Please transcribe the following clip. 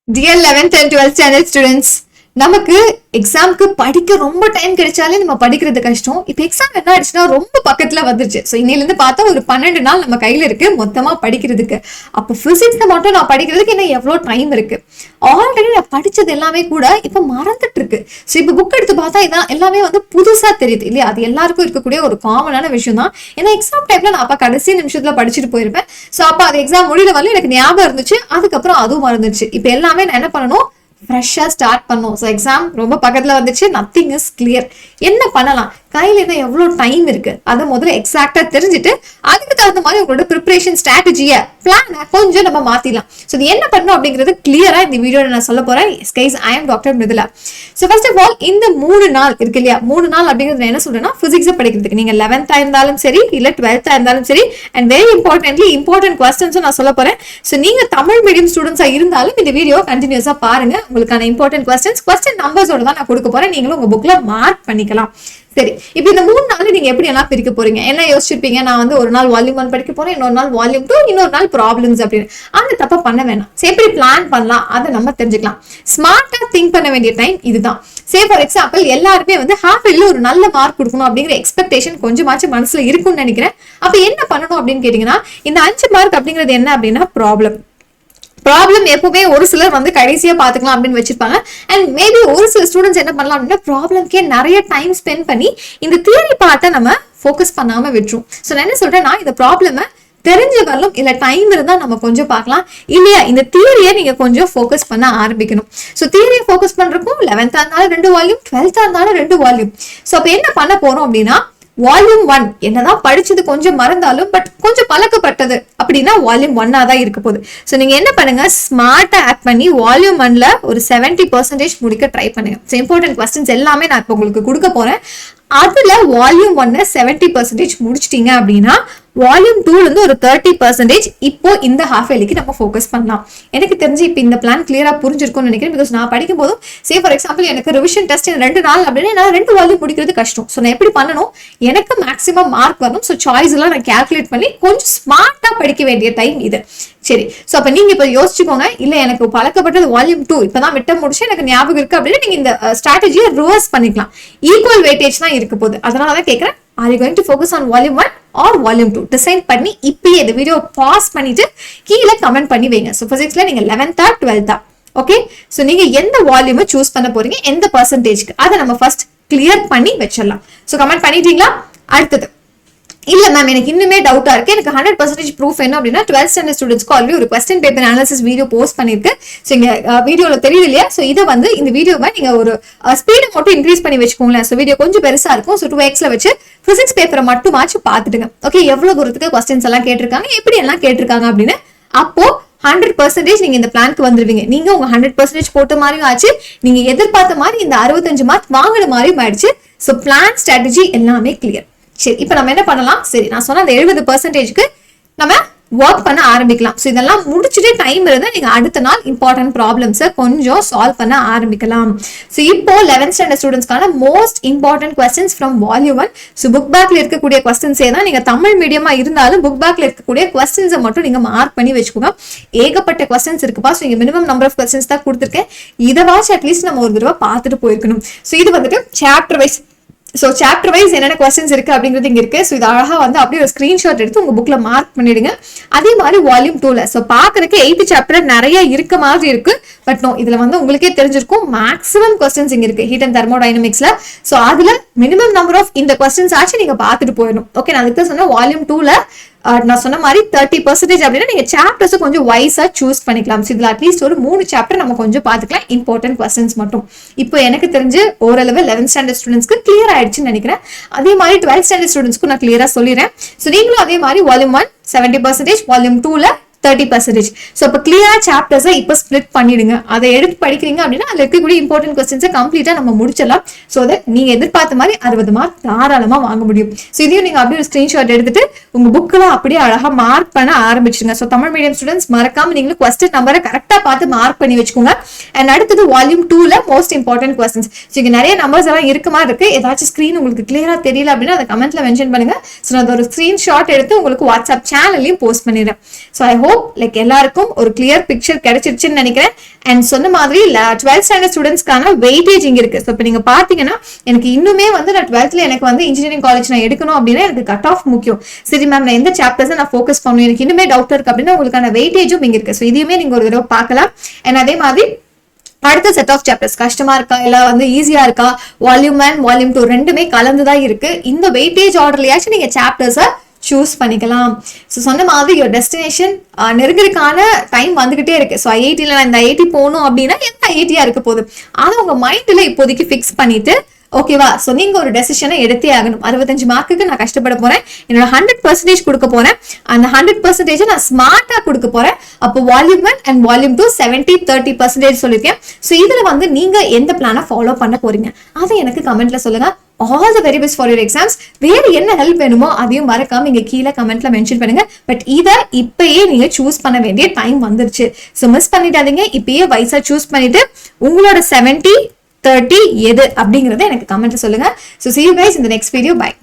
Dear 11th and 12th standard students, நமக்கு எக்ஸாம்க்கு படிக்க ரொம்ப டைம் கிடைச்சாலே நம்ம படிக்கிறது கஷ்டம். இப்போ எக்ஸாம் என்ன ஆயிடுச்சுன்னா ரொம்ப பக்கத்துல வந்துருச்சு. ஸோ இன்னையிலேருந்து பார்த்தா ஒரு 12 நாள் நம்ம கையில இருக்கு மொத்தமா படிக்கிறதுக்கு. அப்போ பிசிக்ஸ்ல மட்டும் நான் படிக்கிறதுக்கு இன்னும் எவ்வளோ டைம் இருக்கு. ஆல்ரெடி நான் படிச்சது எல்லாமே கூட இப்போ மறந்துட்டு இருக்கு. ஸோ இப்போ புக் எடுத்து பார்த்தா இதான் எல்லாமே வந்து புதுசா தெரியுது இல்லையா? அது எல்லாருக்கும் இருக்கக்கூடிய ஒரு காமனான விஷயம் தான். ஏன்னா எக்ஸாம் டைம்ல நான் அப்ப கடைசி நிமிஷத்துல படிச்சுட்டு போயிருப்பேன். ஸோ அப்போ அது எக்ஸாம் முடியல வரல எனக்கு ஞாபகம் இருந்துச்சு. அதுக்கப்புறம் அதுவும் மறந்துச்சு. இப்போ எல்லாமே நான் என்ன பண்ணணும், ஃப்ரெஷ்ஷா ஸ்டார்ட் பண்ணும். ஸோ எக்ஸாம் ரொம்ப பக்கத்துல வந்துச்சு. Nothing is clear. என்ன பண்ணலாம், கையில என்ன எவ்வளவு டைம் இருக்கு அதை முதல்ல எக்ஸாக்டா தெரிஞ்சுட்டு அதுக்கு தகுந்த மாதிரி உங்களோட ப்ரிப்பரேஷன் ஸ்ட்ராட்டஜியை பிளானை கொஞ்சம் நம்ம மாத்திடலாம். ஸோ இது என்ன பண்ணணும் அப்படிங்கிறது கிளியரா இந்த வீடியோல நான் சொல்ல போறேன். Guys, I am doctor Mridula. So first of all இந்த 3 நாள் இருக்கு இல்லையா, 3 நாள் அப்படிங்கிறது என்ன சொல்றேன்னா பிசிக்ஸ் படிக்கிறதுக்கு நீங்க 11th இருந்தாலும் சரி இல்ல 12th இருந்தாலும் சரி, அண்ட் வெரி இம்பார்ட்டன்ட்லி இம்பார்ட்டன்ட் கொஸ்டின்ஸும் நான் சொல்ல போறேன். ஸோ நீங்க தமிழ் மீடியம் ஸ்டூடெண்ட்ஸா இருந்தாலும் இந்த வீடியோ கண்டினியூஸா பாருங்க. உங்களுக்கான இம்பார்ட்டன்ட் கொஸ்டின் நம்பர்ஸோட தான் நான் கொடுக்க போறேன். நீங்களும் உங்க புக்ல மார்க் பண்ணிக்கலாம். சரி, இப்போ இந்த 3 நாள் நீங்க எப்படி எல்லாம் பிரிக்க போறீங்க? என்ன யோசிச்சிருப்பீங்க, நான் வந்து ஒரு நாள் வால்யூம் 1 படிக்க போறேன், இன்னொரு நாள் வால்யூம் 2, இன்னொரு நாள் ப்ராப்ளம்ஸ் அப்படின்னு. அந்த தப்ப பண்ண வேணாம். எப்படி பிளான் பண்ணலாம் அதை நம்ம தெரிஞ்சுக்கலாம். ஸ்மார்ட்டா திங்க் பண்ண வேண்டிய டைம் இதுதான். ஃபார் எக்ஸாம்பிள் எல்லாருமே வந்து ஹாஃப் இயர்ல ஒரு நல்ல மார்க் கொடுக்கணும் அப்படிங்கிற எக்ஸ்பெக்டேஷன் கொஞ்சமாச்சும் மனசுல இருக்கும்னு நினைக்கிறேன். அப்ப என்ன பண்ணணும் அப்படின்னு கேட்டீங்கன்னா, இந்த 5 மார்க் அப்படிங்கிறது என்ன அப்படின்னா ப்ராப்ளம் எப்பவுமே ஒரு சிலர் வந்து கடைசியா பாத்துக்கலாம் அப்படின்னு வச்சிருப்பாங்க. அண்ட் மேபி ஒரு சில ஸ்டூடெண்ட்ஸ் என்ன பண்ணலாம் அப்படின்னா ப்ராப்ளம்க்கே நிறைய டைம் ஸ்பெண்ட் பண்ணி இந்த தியரி பார்ட்டை நம்ம ஃபோக்கஸ் பண்ணாம விட்டுரும். ஸோ நான் என்ன சொல்றேன்னா, இந்த ப்ராப்ளமை தெரிஞ்ச வரலும் இல்ல டைம் இருந்தா நம்ம கொஞ்சம் பார்க்கலாம். இல்லையா இந்த தியரியை நீங்க கொஞ்சம் ஃபோக்கஸ் பண்ண ஆரம்பிக்கணும். ஸோ தியரியை ஃபோக்கஸ் பண்றப்போ 11th இருந்தாலும் 2 வால்யூம், 12th இருந்தாலும் 2 வால்யூம். ஸோ அப்ப என்ன பண்ண போறோம் அப்படின்னா, வால்யூம் 1 என்னதான் படிச்சது கொஞ்சம் மறந்தாலும் பட் கொஞ்சம் பழக்கப்பட்டது அப்படின்னா வால்யூம் 1 தான் இருக்க போகுது. ஸோ நீங்க என்ன பண்ணுங்க, ஸ்மார்ட்டா ஆக்ட் பண்ணி வால்யூம் 1ல ஒரு 70% முடிக்க ட்ரை பண்ணுங்க. ஸோ இம்பார்ட்டன்ட் கொஸ்டின்ஸ் எல்லாமே நான் இப்போ உங்களுக்கு கொடுக்க போறேன். அதுல வால்யூம் 1 70% முடிச்சிட்டீங்க அப்படின்னா வால்யூம் 2ல இருந்து ஒரு 30% இப்போ இந்த ஹாஃப் இயர்லிக்கு நம்ம ஃபோக்கஸ் பண்ணலாம். எனக்கு தெரிஞ்சு இப்போ இந்த பிளான் கிளியரா புரிஞ்சிருக்கும்னு நினைக்கிறேன். பிகாஸ் நான் படிக்கும் போதும் ஃபார் எக்ஸாம்பிள் எனக்கு ரிவிஷன் டெஸ்ட் 2 நாள் அப்படின்னா நான் 2 வால்யூம் முடிக்கிறது கஷ்டம். ஸோ நான் எப்படி பண்ணணும், எனக்கு மேக்ஸிமம் மார்க் வரணும். ஸோ சாய்ஸ் எல்லாம் நான் கால்குலேட் பண்ணி கொஞ்சம் ஸ்மார்ட்டா படிக்க வேண்டிய டைம் இது. சரி, ஸோ அப்ப நீங்க இப்ப யோசிச்சுக்கோங்க, இல்ல எனக்கு பழக்கப்பட்டது வால்யூம் 2 இப்பதான் விட்ட முடிச்சு எனக்கு ஞாபகம் இருக்கு அப்படின்னு நீங்க இந்த ஸ்ட்ராட்டஜியை ரிவர்ஸ் பண்ணிக்கலாம். ஈக்குவல் வெயிட்டேஜ் தான் இருக்க போகுது. அதனாலதான் கேட்கிறேன், are you going to focus on volume 1 or volume 2? Decide பண்ணி இப்பயே இந்த வீடியோ பாஸ் பண்ணிட்டு கீழே கமெண்ட் பண்ணி வைங்க. ஸோ பிசிக்ஸ்ல நீங்க 11th 12th ஓகே. ஸோ நீங்க எந்த வால்யூமை சூஸ் பண்ண போறீங்க, எந்த பர்சன்டேஜ்க்கு, அதை நம்ம ஃபர்ஸ்ட் கிளியர் பண்ணி வச்சிடலாம். ஸோ கமெண்ட் பண்ணிட்டீங்களா? அடுத்தது, இல்ல மேம் எனக்கு இன்னுமே டவுட்டா இருக்கு, எனக்கு 100% ப்ரூஃப் என்ன அப்படின்னா 12th ஸ்டாண்டர்ட் ஸ்டூடெண்ட்ஸ்க்கு ஆல்ரெடி ஒரு question paper analysis video post பண்ணிருக்கு. ஸோ இங்க வீடியோல தெரியுது இல்லையா? ஸோ இதை வந்து இந்த வீடியோவை நீங்க ஒரு ஸ்பீடை மட்டும் இன்க்ரீஸ் பண்ணி வச்சுக்கோங்களேன். ஸோ வீடியோ கொஞ்சம் பெருசா இருக்கும். ஸோ 2x வச்சு பிசிக்ஸ் பேப்பரை மட்டுமாச்சு பார்த்துடுங்க. ஓகே, எவ்வளவு தூரத்துக்கு கொஸ்டின்ஸ் எல்லாம் கேட்டிருக்காங்க, எப்படி எல்லாம் கேட்டிருக்காங்க அப்படின்னு. அப்போ 100% நீங்க இந்த பிளானுக்கு வந்துருவீங்க. நீங்க உங்க 100% போட்ட மாதிரியும் ஆச்சு, நீங்க எதிர்பார்த்த மாதிரி இந்த 65 மார்க் வாங்கின மாதிரியும் ஆயிடுச்சு. ஸோ பிளான் ஸ்ட்ராட்டஜி எல்லாமே கிளியர். சரி, இப்ப நம்ம என்ன பண்ணலாம், சரி நான் சொன்ன அந்த 70%க்கு நம்ம ஒர்க் பண்ண ஆரம்பிக்கலாம். ஸோ இதெல்லாம் முடிச்சுட்டு டைம் இருந்தா நீங்க அடுத்த நாள் இம்பார்ட்டன்ட் ப்ராப்ளம்ஸை கொஞ்சம் சால்வ் பண்ண ஆரம்பிக்கலாம். ஸோ இப்போ 11th ஸ்டாண்டர்ட் ஸ்டூடெண்ட்ஸ்க்கான most important questions from volume 1. So book பேக்ல இருக்கக்கூடிய கொஸ்டின்ஸே தான். நீங்க தமிழ் மீடியமா இருந்தாலும் புக் பேக்ல இருக்கக்கூடிய கொஸ்டின்ஸை மட்டும் நீங்க மார்க் பண்ணி வச்சுக்கோங்க. ஏகப்பட்ட கொஸ்டின்ஸ் இருக்குப்பா. ஸோ இங்க மினிமம் நம்பர் ஆஃப் கொஸ்டின்ஸ் தான் கொடுத்துருக்கேன். இதை வாட்ச் அட்லீஸ்ட் நம்ம ஒரு தடவை பார்த்துட்டு போயிருக்கணும். ஸோ இது வந்துட்டு chapter wise. So chapter wise என்னென்ன கொஸ்டின்ஸ் இருக்கு அப்படிங்கிறது இங்க இருக்கு. ஸோ இது அழகா வந்து அப்படியே ஒரு ஸ்கிரீன்ஷாட் எடுத்து உங்க புக்ல மார்க் பண்ணிடுங்க. அதே மாதிரி வால்யூம் 2ல ஸோ பாக்குறதுக்கு 8th சாப்டர் நிறைய இருக்க மாதிரி இருக்கு. பட் நோ, இதுல வந்து உங்களுக்கே தெரிஞ்சிருக்கும் மேக்ஸிமம் கொஸ்டின்ஸ் இங்க இருக்கு ஹீட் அண்ட் தெர்மோடைனமிக்ஸ்ல. ஸோ அதுல மினிமம் நம்பர் ஆஃப் இந்த கொஸ்டின்ஸ் ஆச்சு நீங்க பார்த்துட்டு போயிடணும். ஓகே, நான் அதுக்கு சொன்ன வால்யூம் 2ல நான் சொன்ன மாதிரி 30% அப்படின்னா நீங்க சாப்டர்ஸ் கொஞ்சம் வைஸா சூஸ் பண்ணிக்கலாம். இதுல அட்லீஸ்ட் ஒரு 3 சாப்டர் நம்ம கொஞ்சம் பாத்துக்கலாம், இம்பார்ட்டன்ட் கொஸ்டின்ஸ் மட்டும். இப்போ எனக்கு தெரிஞ்சு ஓரளவு 11th ஸ்டாண்டர்ட் ஸ்டூடெண்ட்ஸ்க்கு கிளியர் ஆயிடுச்சுன்னு நினைக்கிறேன். அதே மாதிரி 12th ஸ்டாண்டர்ட் ஸ்டூடெண்ட்ஸ்க்கு நான் கிளியரா சொல்லிடுறேன். ஸோ நீங்களும் அதே மாதிரி வால்யூம் 1 70%, வால்யூம் 2ல 30%. ஸோ இப்போ கிளியரா சாப்டர்ஸை இப்போ ஸ்பிளிட் பண்ணிடுங்க. அதை எடுத்து படிக்கிறீங்க அப்படின்னா அதுல இருக்கக்கூடிய இம்பார்ட்டன்ட் கொஸ்டின்ஸை கம்ப்ளீட்டா நம்ம முடிச்சிடலாம். ஸோ தட் நீங்க எதிர்பார்த்த மாதிரி 60 மார்க் தாராளமா வாங்க முடியும். ஸோ இதையும் நீங்க அப்படியே ஒரு ஸ்கிரீன்ஷாட் எடுத்துட்டு உங்க புக்கெல்லாம் அப்படியே அழகா மார்க் பண்ண ஆரம்பிச்சிருங்க. ஸோ தமிழ் மீடியம் ஸ்டூடெண்ட்ஸ் மறக்காம நீங்களும் கொஸ்டின் நம்பரை கரெக்டா பார்த்து மார்க் பண்ணி வச்சுக்கோங்க. அண்ட் அடுத்தது வால்யூம் 2ல மோஸ்ட் இம்பார்ட்டன்ட் கொஸ்டின்ஸ். ஸோ இங்க நிறைய நம்பர்ஸ் எல்லாம் இருக்க மாதிரி இருக்கு. ஏதாச்சும் ஸ்கிரீன் உங்களுக்கு கிளியரா தெரியல அப்படின்னா அதை கமெண்ட்ல மென்ஷன் பண்ணுங்க. ஸோ நான் ஒரு ஸ்கிரீன்ஷாட் எடுத்து உங்களுக்கு வாட்ஸ்அப் சேனல்லையும் போஸ்ட் பண்ணிடுறேன். So I hope hope like எல்லாருக்கும் ஒரு கிளியர் பிக்சர் கிடைச்சிருச்சுன்னு நினைக்கிறேன். அண்ட் சொன்ன மாதிரி 12th ஸ்டாண்டர்ட் ஸ்டூடெண்ட்ஸ்க்கான வெயிட்டேஜ் இங்க இருக்கு. ஸோ இப்போ நீங்க பாத்தீங்கன்னா எனக்கு இன்னுமே வந்து நான் 12th எனக்கு வந்து இன்ஜினியரிங் காலேஜ் நான் எடுக்கணும் அப்படின்னா எனக்கு கட் ஆஃப் முக்கியம். சரி மேம் நான் எந்த சாப்டர்ஸ் நான் ஃபோக்கஸ் பண்ணணும், எனக்கு இன்னுமே டவுட் இருக்கு அப்படின்னா உங்களுக்கான வெயிட்டேஜும் இங்க இருக்கு. ஸோ இதையுமே நீங்க ஒரு தடவை பார்க்கலாம். அண்ட் அதே மாதிரி அடுத்த செட் ஆஃப் சாப்டர்ஸ் கஷ்டமா இருக்கா இல்ல வந்து ஈஸியா இருக்கா, வால்யூம் 1 வால்யூம் 2 ரெண்டுமே கலந்துதான் இருக்கு. இந்த வெயிட்டேஜ் ஆர்டர்லயாச்சும் நீங்க சாப்டர்ஸை சூஸ் பண்ணிக்கலாம். ஸோ சொன்ன மாதிரி யோர் டெஸ்டினேஷன் நெருங்கிறதுக்கான டைம் வந்துகிட்டே இருக்கு. ஸோ ஐஐடியில் நான் இந்த ஐஐடி போகணும் அப்படின்னா எந்த ஐஐடியா இருக்க போகுது அதை உங்க மைண்ட்ல இப்போதைக்கு ஃபிக்ஸ் பண்ணிட்டு ஓகேவா. ஸோ நீங்க ஒரு டெசிஷனை எடுத்தே ஆகணும். 65 மார்க்குக்கு நான் கஷ்டப்பட போறேன், என்னோட 100% கொடுக்க போறேன், அந்த 100% நான் ஸ்மார்ட்டா கொடுக்க போறேன். அப்போ வால்யூம் 1 அண்ட் வால்யூம் 2 70-30% சொல்லியிருக்கேன். ஸோ இதுல வந்து நீங்க எந்த பிளானை ஃபாலோ பண்ண போறீங்க அதை எனக்கு கமெண்ட்ல சொல்லுங்க. All the very best for your exams. வேறு என்ன ஹெல்ப் வேணுமோ அதையும் மறக்காம இங்க கீழே கமெண்ட்ல மென்ஷன் பண்ணுங்க. பட் இதை இப்பயே நீங்க சூஸ் பண்ண வேண்டிய டைம் வந்துருச்சு. ஸோ மிஸ் பண்ணிட்டாதீங்க. இப்பயே வைஸா சூஸ் பண்ணிட்டு உங்களோட 70-30 எது அப்படிங்கறத எனக்கு கமெண்ட்ல சொல்லுங்க. So see you guys in the next video. Bye.